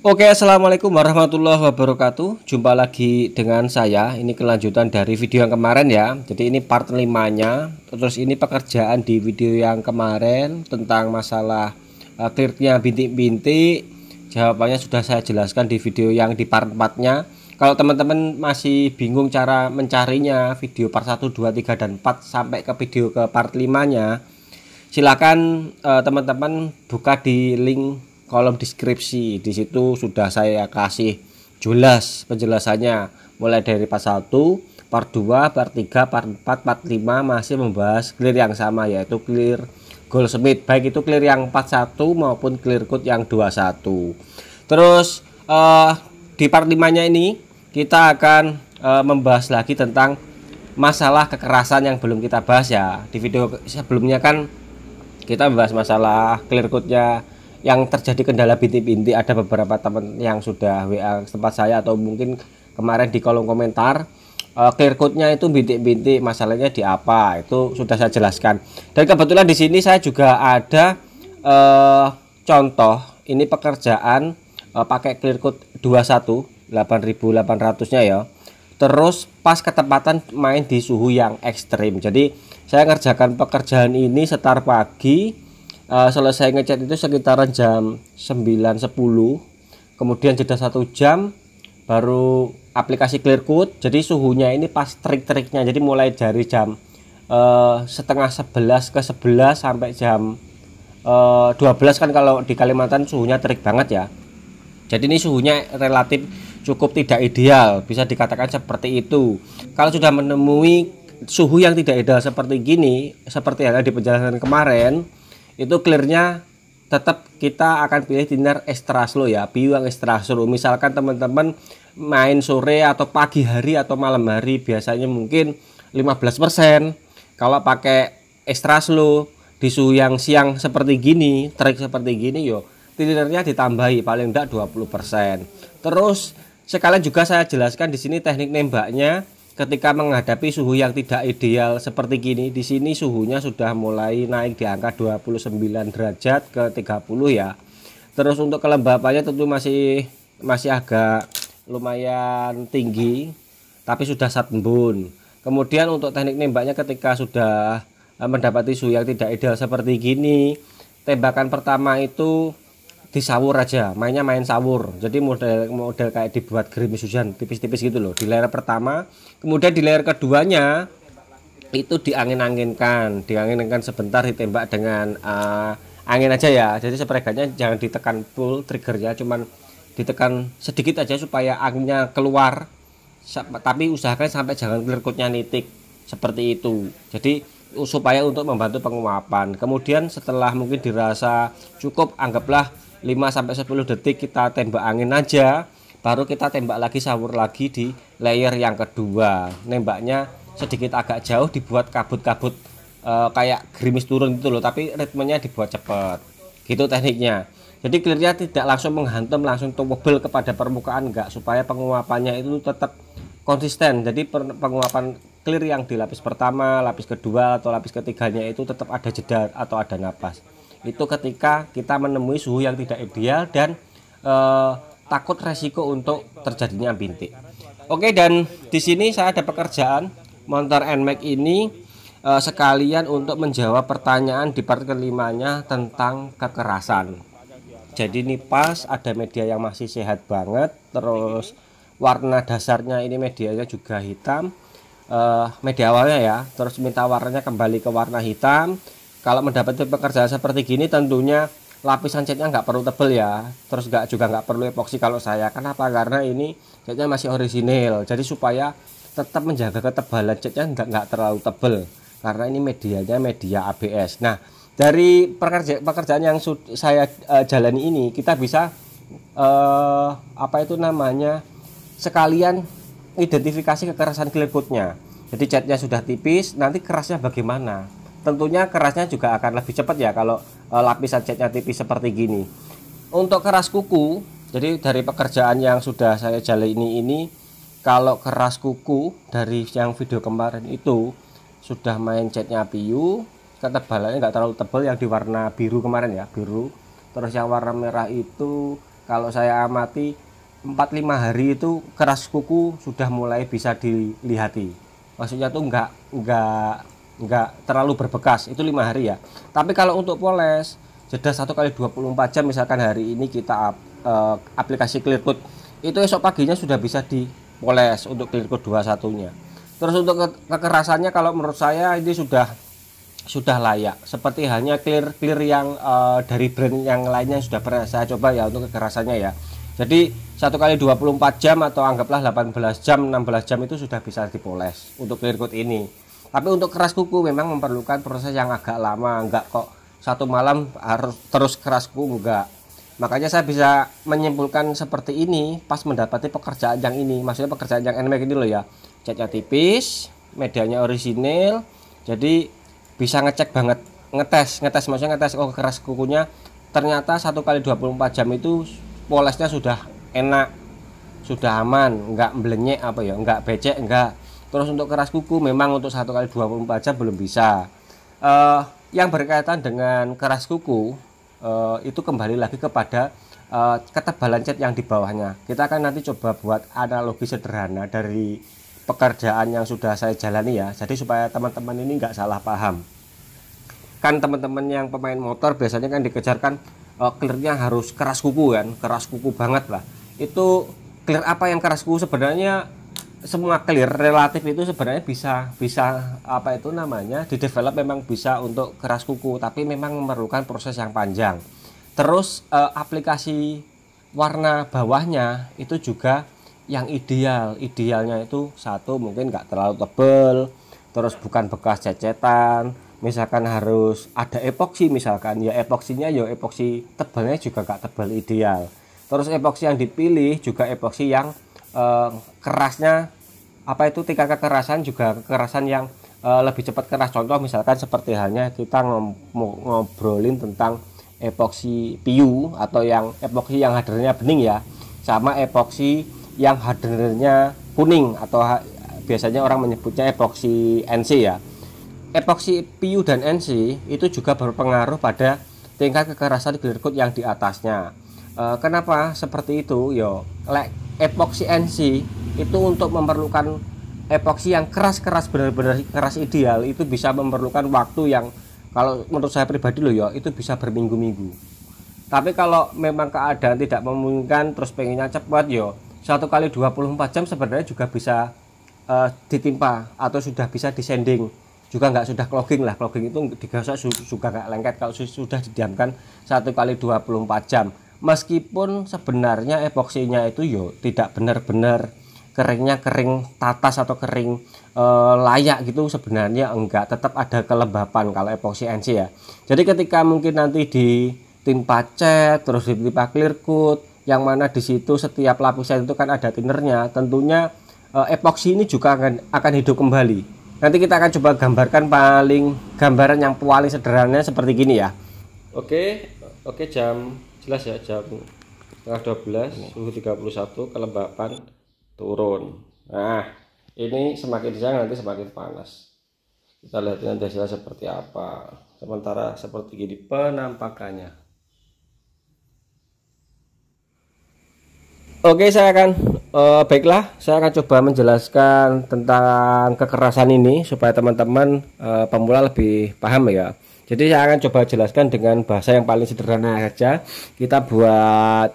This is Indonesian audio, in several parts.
Oke, assalamualaikum warahmatullahi wabarakatuh. Jumpa lagi dengan saya. Ini kelanjutan dari video yang kemarin ya. Jadi ini part 5-nya. Terus ini pekerjaan di video yang kemarin tentang masalah clearnya bintik-bintik. Jawabannya sudah saya jelaskan di video yang di part 4-nya. Kalau teman-teman masih bingung cara mencarinya, video part 1, 2, 3, dan 4 sampai ke video ke part 5-nya, silakan teman-teman buka di link kolom deskripsi. Di situ sudah saya kasih jelas penjelasannya, mulai dari part 1, part 2, part 3, part 4, part 5 masih membahas clear yang sama, yaitu clear Goldsmith, baik itu clear yang 41 maupun clear coat yang 21. Terus di part 5-nya ini kita akan membahas lagi tentang masalah kekerasan yang belum kita bahas ya. Di video sebelumnya kan kita membahas masalah clear coatnya yang terjadi kendala bintik-bintik. Ada beberapa teman yang sudah WA tempat saya atau mungkin kemarin di kolom komentar, clear coatnya itu bintik-bintik, masalahnya di apa, itu sudah saya jelaskan. Dan kebetulan di sini saya juga ada contoh ini pekerjaan pakai clear coat 21 8800-nya ya. Terus pas ketepatan main di suhu yang ekstrim. Jadi saya ngerjakan pekerjaan ini setar pagi, selesai ngecat itu sekitaran jam 9.10, kemudian jeda 1 jam baru aplikasi clear coat. Jadi suhunya ini pas trik-triknya, jadi mulai dari jam setengah 11 ke 11 sampai jam 12 kan kalau di Kalimantan suhunya terik banget ya. Jadi ini suhunya relatif cukup tidak ideal, bisa dikatakan seperti itu. Kalau sudah menemui suhu yang tidak ideal seperti gini, seperti yang di penjelasan kemarin, itu clearnya tetap kita akan pilih thinner extra slow ya, PU yang extra slow. Misalkan teman-teman main sore atau pagi hari atau malam hari, biasanya mungkin 15%. Kalau pakai extra slow di suhu yang siang seperti gini, trik seperti gini, yo thinnernya ditambahi paling enggak 20%. Terus sekalian juga saya jelaskan di sini teknik nembaknya. Ketika menghadapi suhu yang tidak ideal seperti gini, di sini suhunya sudah mulai naik di angka 29 derajat ke 30 ya. Terus untuk kelembapannya tentu masih agak lumayan tinggi, tapi sudah sembun. Kemudian untuk teknik nembaknya ketika sudah mendapati suhu yang tidak ideal seperti gini, tembakan pertama itu disawur aja, mainnya main sawur. Jadi model kayak dibuat gerimis hujan tipis-tipis gitu loh di layer pertama. Kemudian di layer keduanya itu diangin-anginkan sebentar, ditembak dengan angin aja ya. Jadi spregannya jangan ditekan full triggernya, cuman ditekan sedikit aja supaya anginnya keluar. Tapi usahakan sampai jangan clear coatnya nitik seperti itu. Jadi supaya untuk membantu penguapan. Kemudian setelah mungkin dirasa cukup, anggaplah 5-10 detik kita tembak angin aja, baru kita tembak lagi, sawur lagi di layer yang kedua. Nembaknya sedikit agak jauh, dibuat kabut-kabut kayak gerimis turun gitu loh, tapi ritmenya dibuat cepat gitu tekniknya. Jadi clearnya tidak langsung menghantam, langsung towable kepada permukaan, enggak, supaya penguapannya itu tetap konsisten. Jadi penguapan clear yang di lapis pertama, lapis kedua atau lapis ketiganya itu tetap ada jeda atau ada napas. Itu ketika kita menemui suhu yang tidak ideal dan takut resiko untuk terjadinya bintik. Oke, dan di sini saya ada pekerjaan Mounter NMAX ini sekalian untuk menjawab pertanyaan di part kelimanya tentang kekerasan. Jadi ini pas ada media yang masih sehat banget, terus warna dasarnya ini medianya juga hitam, media awalnya ya, terus minta warnanya kembali ke warna hitam. Kalau mendapati pekerjaan seperti gini tentunya lapisan catnya nggak perlu tebel ya, terus juga nggak perlu epoksi kalau saya. Kenapa? Karena ini catnya masih orisinil, jadi supaya tetap menjaga ketebalan catnya nggak terlalu tebel, karena ini medianya media ABS. Nah, dari pekerjaan yang saya jalani ini, kita bisa apa itu namanya, sekalian identifikasi kekerasan clear coatnya. Jadi catnya sudah tipis, nanti kerasnya bagaimana? Tentunya kerasnya juga akan lebih cepat ya kalau lapisan catnya tipis seperti gini. Untuk keras kuku, jadi dari pekerjaan yang sudah saya jalani ini, kalau keras kuku dari yang video kemarin itu sudah main catnya PU, ketebalannya nggak terlalu tebal yang di warna biru kemarin ya, biru. Terus yang warna merah itu kalau saya amati 4-5 hari itu keras kuku sudah mulai bisa dilihati. Maksudnya tuh nggak terlalu berbekas, itu 5 hari ya. Tapi kalau untuk poles jeda 1 kali 24 jam, misalkan hari ini kita aplikasi clear coat, itu esok paginya sudah bisa dipoles untuk clear coat 21-nya. Terus untuk kekerasannya kalau menurut saya ini sudah layak, seperti halnya clear yang dari brand yang lainnya yang sudah pernah saya coba ya untuk kekerasannya ya. Jadi 1 kali 24 jam atau anggaplah 18 jam 16 jam itu sudah bisa dipoles untuk clear coat ini. Tapi untuk keras kuku memang memerlukan proses yang agak lama, enggak kok satu malam harus terus keras kuku, enggak. Makanya saya bisa menyimpulkan seperti ini pas mendapati pekerjaan yang ini, maksudnya pekerjaan yang NMAX ini loh ya. Catnya tipis, medianya orisinil, jadi bisa ngecek banget, ngetes maksudnya ngetes oh keras kukunya ternyata 1 kali 24 jam itu polesnya sudah enak, sudah aman, enggak mblenyek enggak becek, enggak. Terus untuk keras kuku memang untuk 1 kali 24 jam belum bisa. Yang berkaitan dengan keras kuku itu kembali lagi kepada ketebalan cat yang di bawahnya. Kita akan nanti coba buat analogi sederhana dari pekerjaan yang sudah saya jalani ya. Jadi supaya teman-teman ini nggak salah paham. Kan teman-teman yang pemain motor biasanya kan dikejarkan clearnya harus keras kuku kan, keras kuku banget lah. Itu clear apa yang keras kuku? Sebenarnya semua clear relatif itu sebenarnya bisa di develop memang bisa untuk keras kuku, tapi memang memerlukan proses yang panjang. Terus aplikasi warna bawahnya itu juga yang idealnya itu satu mungkin nggak terlalu tebel, terus bukan bekas cecetan, misalkan harus ada epoksi, misalkan ya epoksinya ya epoksi tebalnya juga nggak tebal ideal. Terus epoksi yang dipilih juga epoksi yang kerasnya tingkat kekerasan juga kekerasan yang lebih cepat keras. Contoh misalkan seperti halnya kita ngobrolin tentang epoksi PU atau yang epoksi yang hadernya bening ya, sama epoksi yang hadernya kuning atau biasanya orang menyebutnya epoksi NC ya. Epoksi PU dan NC itu juga berpengaruh pada tingkat kekerasan clear coat yang di atasnya. Kenapa seperti itu? Yo, epoksi NC itu untuk memerlukan epoksi yang keras benar-benar keras ideal itu bisa memerlukan waktu yang kalau menurut saya pribadi loh ya itu bisa berminggu-minggu. Tapi kalau memang keadaan tidak memungkinkan terus pengennya cepat yo 1 kali 24 jam sebenarnya juga bisa ditimpa atau sudah bisa disanding juga, nggak sudah clogging lah. Clogging itu digosok juga nggak lengket kalau sudah didiamkan 1 kali 24 jam. Meskipun sebenarnya epoksinya itu yo tidak benar-benar keringnya kering tatas atau kering layak gitu, sebenarnya enggak, tetap ada kelembapan kalau epoksi NC ya. Jadi ketika mungkin nanti ditimpa cat terus ditimpa clear coat yang mana di situ setiap lapisan itu kan ada thinnernya, tentunya epoksi ini juga akan hidup kembali. Nanti kita akan coba gambarkan gambaran yang paling sederhana seperti gini ya. Oke, jam jelas ya, jam 11:30 suhu 31, kelembapan turun. Nah, ini semakin siang nanti semakin panas. Kita lihat nanti hasilnya seperti apa. Sementara seperti gini penampakannya. Oke, saya akan saya akan coba menjelaskan tentang kekerasan ini supaya teman-teman pemula lebih paham ya. Jadi saya akan coba jelaskan dengan bahasa yang paling sederhana saja. Kita buat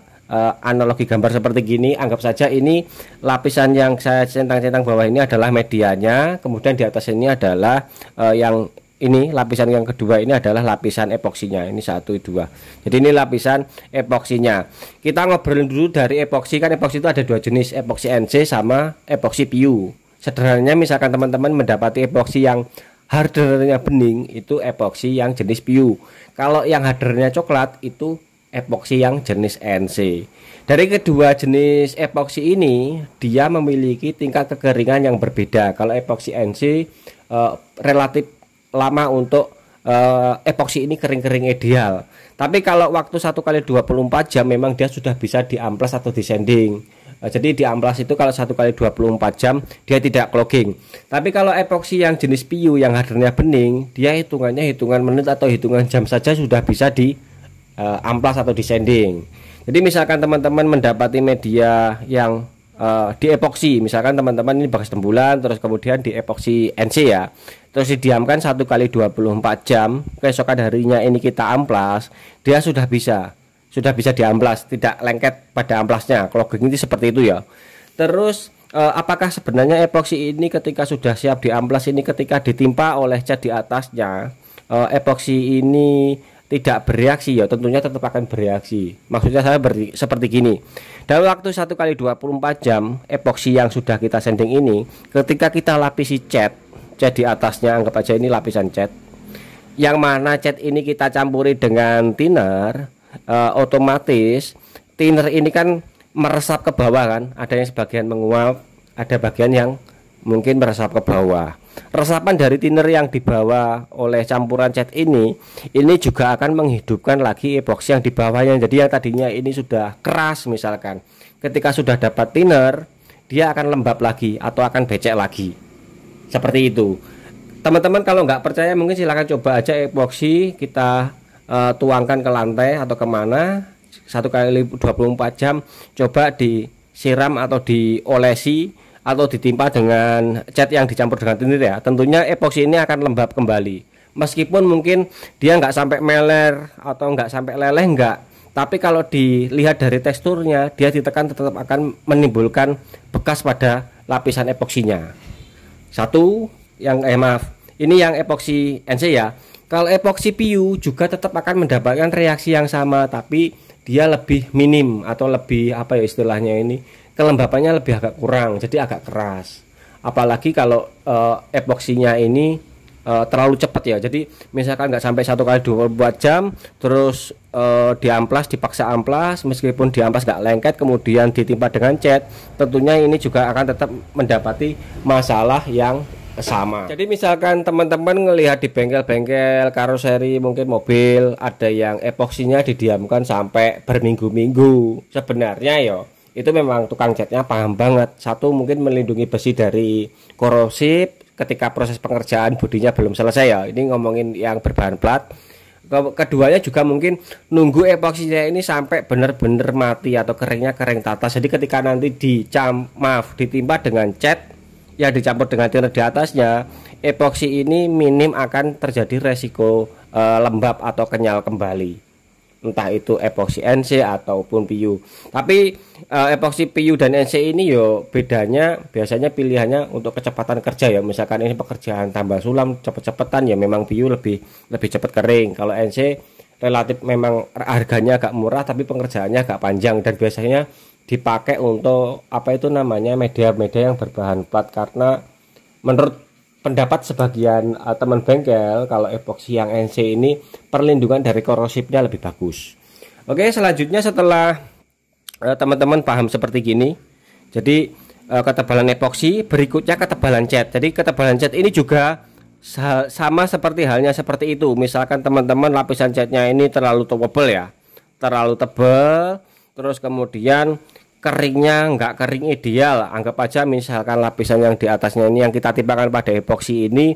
analogi gambar seperti gini. Anggap saja ini lapisan yang saya centang-centang bawah ini adalah medianya, kemudian di atas ini adalah yang ini lapisan yang kedua ini adalah lapisan epoksinya. Ini 1, 2. Jadi ini lapisan epoksinya. Kita ngobrolin dulu dari epoksi. Kan epoksi itu ada 2 jenis, epoksi NC sama epoksi PU. Sederhananya misalkan teman-teman mendapati epoksi yang hardernya bening itu epoksi yang jenis PU. Kalau yang hardernya coklat itu epoksi yang jenis NC. Dari kedua jenis epoksi ini dia memiliki tingkat kekeringan yang berbeda. Kalau epoksi NC relatif lama untuk epoksi ini kering-kering ideal. Tapi kalau waktu 1 kali 24 jam memang dia sudah bisa diamplas atau disanding. Jadi diamplas itu kalau 1 kali 24 jam dia tidak clogging. Tapi kalau epoksi yang jenis PU yang hardernya bening, dia hitungan menit atau hitungan jam saja sudah bisa di amplas atau disanding. Jadi misalkan teman-teman mendapati media yang di epoksi, misalkan teman-teman ini bekas tembulan, terus kemudian di epoksi NC ya, terus didiamkan 1 kali 24 jam, keesokan harinya ini kita amplas, dia sudah bisa diamplas, tidak lengket pada amplasnya. Kalau ini seperti itu ya. Terus apakah sebenarnya epoksi ini ketika sudah siap diamplas ini, ketika ditimpa oleh cat di atasnya, epoksi ini tidak bereaksi? Ya tentunya tetap akan bereaksi. Maksudnya saya seperti gini, dalam waktu 1 kali 24 jam epoksi yang sudah kita sanding ini, ketika kita lapisi cat di atasnya, anggap aja ini lapisan cat, yang mana cat ini kita campuri dengan thinner, otomatis thinner ini kan meresap ke bawah kan, ada yang sebagian menguap, ada bagian yang mungkin meresap ke bawah. Resapan dari thinner yang dibawa oleh campuran cat ini juga akan menghidupkan lagi epoksi yang di bawahnya. Jadi yang tadinya ini sudah keras misalkan, ketika sudah dapat thinner, dia akan lembab lagi atau akan becek lagi. Seperti itu. Teman-teman kalau nggak percaya mungkin silahkan coba aja epoksi kita tuangkan ke lantai atau kemana, 1 kali 24 jam, coba disiram atau diolesi atau ditimpa dengan cat yang dicampur dengan thinner ya. Tentunya epoksi ini akan lembab kembali, meskipun mungkin dia nggak sampai meler atau nggak sampai leleh, nggak, tapi kalau dilihat dari teksturnya, dia ditekan tetap akan menimbulkan bekas pada lapisan epoksinya. Ini yang epoksi NC ya. Kalau epoksi PU juga tetap akan mendapatkan reaksi yang sama, tapi dia lebih minim atau lebih apa ya istilahnya ini, kelembapannya lebih agak kurang, jadi agak keras. Apalagi kalau epoksinya ini terlalu cepat ya. Jadi misalkan nggak sampai 1 kali 24 jam, terus diamplas, dipaksa amplas, meskipun diamplas nggak lengket, kemudian ditimpa dengan cat, tentunya ini juga akan tetap mendapati masalah yang sama. Jadi misalkan teman-teman ngelihat di bengkel-bengkel karoseri mungkin mobil, ada yang epoksinya didiamkan sampai berminggu-minggu. Sebenarnya ya itu memang tukang catnya paham banget. Satu, mungkin melindungi besi dari korosif ketika proses pengerjaan bodinya belum selesai ya. Ini ngomongin yang berbahan plat. Keduanya juga mungkin nunggu epoksinya ini sampai benar-benar mati atau keringnya kering tatas. Jadi ketika nanti ditimpa dengan cat yang dicampur dengan thinner di atasnya, epoksi ini minim akan terjadi resiko lembab atau kenyal kembali, entah itu epoksi NC ataupun PU. Tapi epoksi PU dan NC ini yo bedanya biasanya pilihannya untuk kecepatan kerja ya. Misalkan ini pekerjaan tambah sulam cepet-cepetan ya, memang PU lebih cepat kering. Kalau NC relatif memang harganya agak murah tapi pengerjaannya agak panjang, dan biasanya dipakai untuk apa itu namanya media-media yang berbahan plat, karena menurut pendapat sebagian teman bengkel, kalau epoksi yang NC ini perlindungan dari korosifnya lebih bagus. Oke, selanjutnya setelah teman-teman paham seperti gini, jadi ketebalan epoksi, berikutnya ketebalan cat. Jadi ketebalan cat ini juga sama seperti halnya seperti itu. Misalkan teman-teman lapisan catnya ini terlalu tebal ya, terlalu tebal, terus kemudian keringnya nggak kering ideal, anggap aja misalkan lapisan yang di atasnya ini yang kita timpakan pada epoksi ini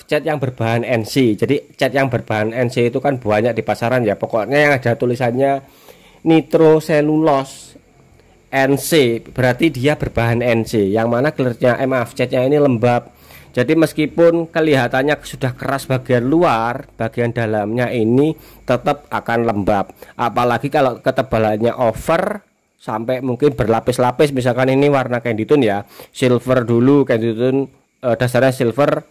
cat yang berbahan NC. Jadi cat yang berbahan NC itu kan banyak di pasaran ya, pokoknya yang ada tulisannya nitroselulose NC berarti dia berbahan NC, yang mana clearnya catnya ini lembab. Jadi meskipun kelihatannya sudah keras bagian luar, bagian dalamnya ini tetap akan lembab. Apalagi kalau ketebalannya over sampai mungkin berlapis-lapis, misalkan ini warna candy tone ya, silver dulu, candy tone dasarnya silver,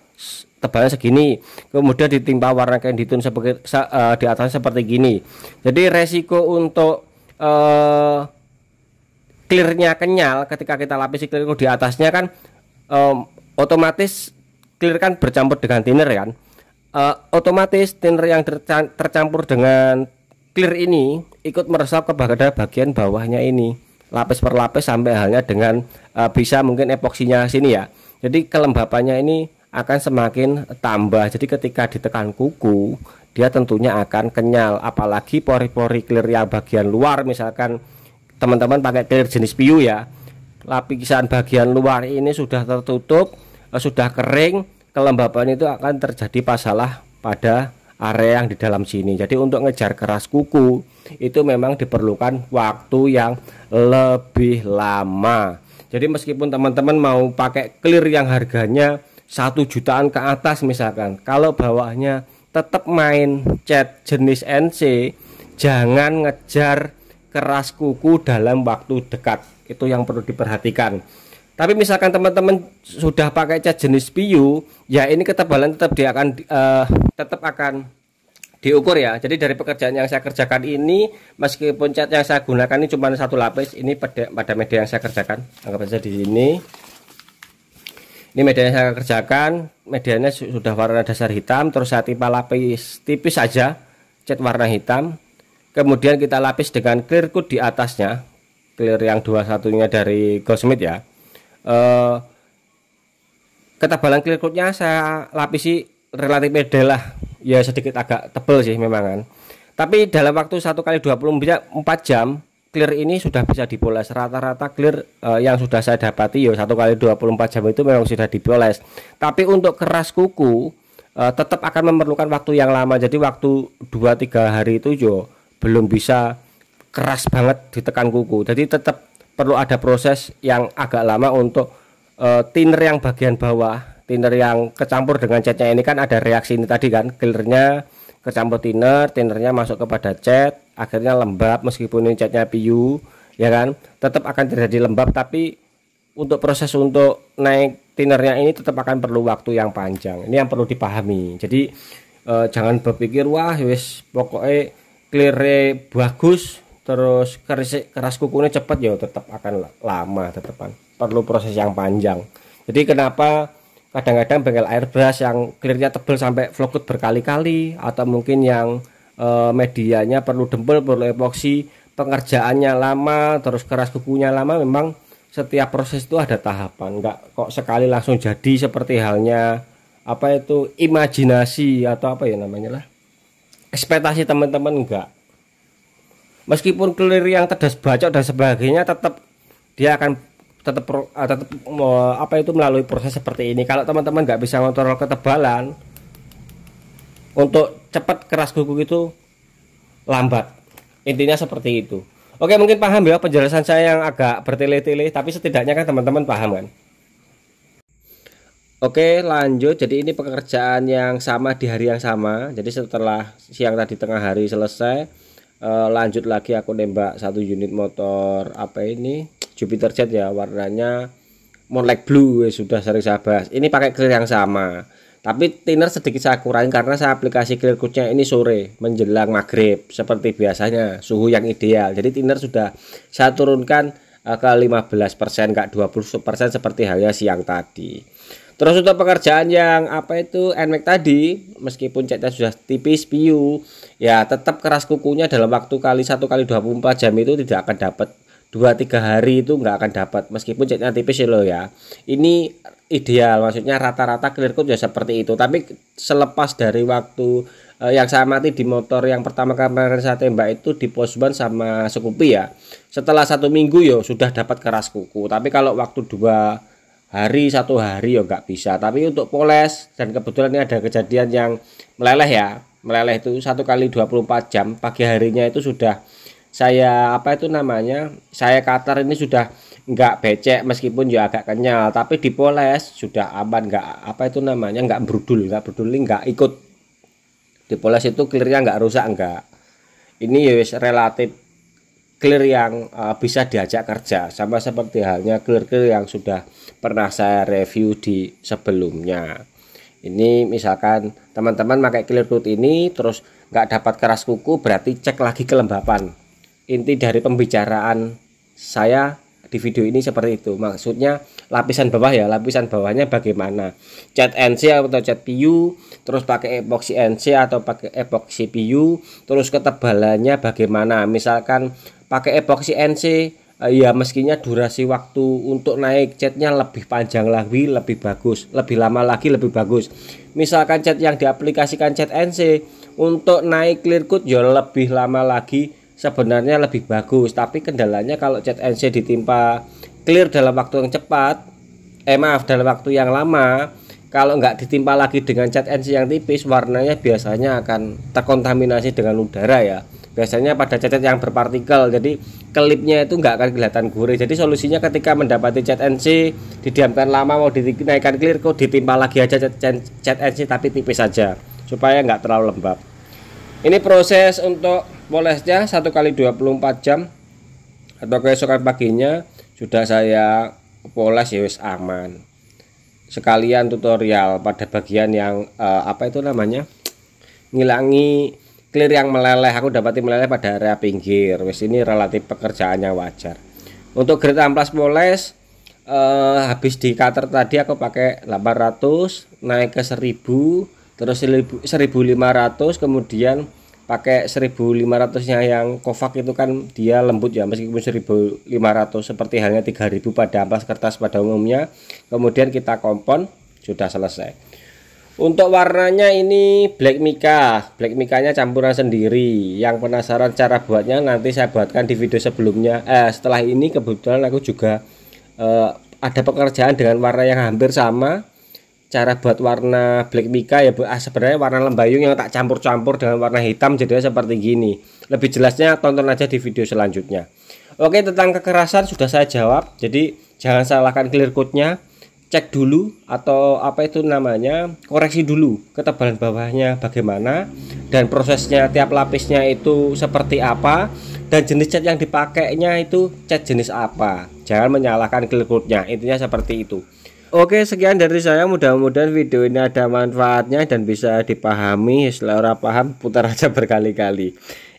tebalnya segini, kemudian ditimpa warna candy tone seperti di atasnya seperti gini. Jadi resiko untuk clearnya kenyal ketika kita lapisi clear di atasnya kan otomatis clear kan bercampur dengan thinner kan, otomatis thinner yang tercampur dengan clear ini ikut meresap kepada bagian bawahnya ini, lapis per lapis, sampai halnya dengan bisa mungkin epoksinya sini ya. Jadi kelembapannya ini akan semakin tambah. Jadi ketika ditekan kuku, dia tentunya akan kenyal. Apalagi pori-pori clear yang bagian luar, misalkan teman-teman pakai clear jenis PU ya, lapisan bagian luar ini sudah tertutup, sudah kering, kelembapan itu akan terjadi masalah pada area yang di dalam sini. Jadi untuk ngejar keras kuku itu memang diperlukan waktu yang lebih lama. Jadi meskipun teman-teman mau pakai clear yang harganya 1 jutaan ke atas misalkan, kalau bawahnya tetap main cat jenis NC, jangan ngejar keras kuku dalam waktu dekat. Itu yang perlu diperhatikan. Tapi misalkan teman-teman sudah pakai cat jenis PU, ya ini ketebalan tetap akan diukur ya. Jadi dari pekerjaan yang saya kerjakan ini, meskipun cat yang saya gunakan ini cuma 1 lapis, ini pada media yang saya kerjakan. Anggap saja di sini. Ini media yang saya kerjakan, medianya sudah warna dasar hitam, terus saya timpa lapis tipis saja, cat warna hitam. Kemudian kita lapis dengan clear coat di atasnya, clear yang 21-nya dari Goldsmith ya. Ketebalan clear coatnya saya lapisi relatif pede lah, ya sedikit agak tebel sih memang kan. Tapi dalam waktu 1 kali 24 jam clear ini sudah bisa dipoles. Rata-rata clear yang sudah saya dapati ya 1 kali 24 jam itu memang sudah dipoles. Tapi untuk keras kuku tetap akan memerlukan waktu yang lama. Jadi waktu 2-3 hari itu yo belum bisa keras banget ditekan kuku. Jadi tetap perlu ada proses yang agak lama untuk thinner yang bagian bawah, thinner yang kecampur dengan catnya ini kan ada reaksi ini tadi kan, clearnya kecampur thinnernya masuk kepada cat, akhirnya lembab. Meskipun ini catnya PU ya kan, tetap akan terjadi lembab. Tapi untuk proses untuk naik thinnernya ini tetap akan perlu waktu yang panjang. Ini yang perlu dipahami. Jadi jangan berpikir wah wis pokoknya clear bagus terus keras kukunya cepat, ya tetap akan lama, tetap perlu proses yang panjang. Jadi kenapa kadang-kadang bengkel airbrush yang clearnya tebal sampai vlog berkali-kali, atau mungkin yang medianya perlu dempel, perlu epoksi, pengerjaannya lama, terus keras kukunya lama. Memang setiap proses itu ada tahapan, enggak kok sekali langsung jadi seperti halnya apa itu imajinasi atau apa ya namanya lah, ekspektasi teman-teman. Enggak, meskipun clear yang tedas bacok dan sebagainya, tetap dia akan tetap apa itu melalui proses seperti ini. Kalau teman-teman nggak bisa kontrol ketebalan, untuk cepat keras kuku itu lambat. Intinya seperti itu. Oke, mungkin paham ya penjelasan saya yang agak bertele-tele, tapi setidaknya kan teman-teman paham kan. Oke, lanjut. Jadi ini pekerjaan yang sama di hari yang sama. Jadi setelah siang tadi tengah hari selesai, lanjut lagi aku nembak 1 unit motor apa ini Jupiter Jet ya, warnanya Moonlight Blue. Sudah sering saya bahas. Ini pakai clear yang sama, tapi thinner sedikit saya kurangi karena saya aplikasi clear coatnya ini sore menjelang maghrib seperti biasanya, suhu yang ideal. Jadi thinner sudah saya turunkan ke 15%, enggak 20% seperti halnya siang tadi. Terus untuk pekerjaan yang apa itu NMAX tadi, meskipun catnya sudah tipis PU, ya tetap keras kukunya dalam waktu 1 kali 24 jam itu tidak akan dapat. 2-3 hari itu nggak akan dapat, meskipun catnya tipis ya loh ya. Ini ideal, maksudnya rata-rata clear coat ya seperti itu. Tapi selepas dari waktu yang saya amati di motor yang pertama kemarin saya tembak itu di Posban sama Scoopy ya, setelah 1 minggu ya sudah dapat keras kuku. Tapi kalau waktu 2 hari 1 hari ya nggak bisa. Tapi untuk poles, dan kebetulan ini ada kejadian yang meleleh ya, meleleh itu 1 kali 24 jam, pagi harinya itu sudah saya apa itu namanya, saya cutter ini sudah nggak becek, meskipun ya agak kenyal, tapi dipoles sudah aman, nggak apa itu namanya, nggak brudul, nggak ikut dipoles itu clearnya nggak rusak, nggak. Ini ya relatif clear yang bisa diajak kerja, sama seperti halnya clear yang sudah pernah saya review di sebelumnya. Ini misalkan teman-teman pakai clear coat ini terus nggak dapat keras kuku, berarti cek lagi kelembapan. Inti dari pembicaraan saya di video ini seperti itu. Maksudnya lapisan bawah ya, lapisan bawahnya bagaimana, cat NC atau cat PU, terus pakai epoxy NC atau pakai epoxy PU, terus ketebalannya bagaimana. Misalkan pakai epoxy NC, ya meskinya durasi waktu untuk naik catnya lebih panjang lagi, lebih bagus, lebih lama lagi lebih bagus. Misalkan cat yang diaplikasikan cat NC untuk naik clear coat ya lebih lama lagi, sebenarnya lebih bagus. Tapi kendalanya kalau cat NC ditimpa clear dalam waktu yang cepat, dalam waktu yang lama, kalau nggak ditimpa lagi dengan cat NC yang tipis, warnanya biasanya akan terkontaminasi dengan udara ya. Biasanya pada cat yang berpartikel, jadi kelipnya itu nggak akan kelihatan gurih. Jadi solusinya ketika mendapati cat NC, didiamkan lama mau dinaikkan clear coat, ditimpa lagi aja cat NC tapi tipis saja supaya nggak terlalu lembab. Ini proses untuk polesnya 1 kali 24 jam atau keesokan paginya sudah saya poles ya, wis aman. Sekalian tutorial pada bagian yang apa itu namanya, ngilangi clear yang meleleh. Aku dapati meleleh pada area pinggir. Wis ini relatif pekerjaannya wajar. Untuk grade amplas poles habis di cutter tadi aku pakai 800 naik ke 1000, terus 1500, kemudian pakai 1500-nya yang Kovac itu kan dia lembut ya, meskipun 1500 seperti halnya 3000 pada amplas kertas pada umumnya. Kemudian kita kompon, sudah selesai. Untuk warnanya ini black mica. Black micanya campuran sendiri. Yang penasaran cara buatnya nanti saya buatkan di video sebelumnya. Setelah ini kebetulan aku juga ada pekerjaan dengan warna yang hampir sama. Cara buat warna black mica ya sebenarnya warna lembayung yang tak campur-campur dengan warna hitam jadinya seperti gini. Lebih jelasnya tonton aja di video selanjutnya. Oke, tentang kekerasan sudah saya jawab. Jadi jangan salahkan clear coatnya, cek dulu atau apa itu namanya, koreksi dulu ketebalan bawahnya bagaimana dan prosesnya tiap lapisnya itu seperti apa dan jenis cat yang dipakainya itu cat jenis apa. Jangan menyalahkan clear coatnya, intinya seperti itu. Oke, sekian dari saya, mudah-mudahan video ini ada manfaatnya dan bisa dipahami. Setelah orang paham putar aja berkali-kali.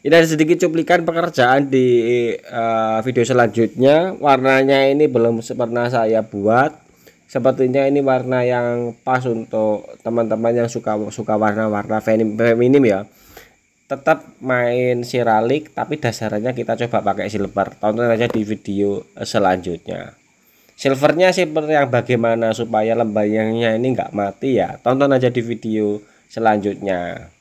Ini ada sedikit cuplikan pekerjaan di video selanjutnya. Warnanya ini belum pernah saya buat. Sepertinya ini warna yang pas untuk teman-teman yang suka warna-warna feminim ya. Tetap main siralik tapi dasarnya kita coba pakai silver. Tonton aja di video selanjutnya. Silvernya seperti yang bagaimana supaya lembayungnya ini enggak mati ya, tonton aja di video selanjutnya.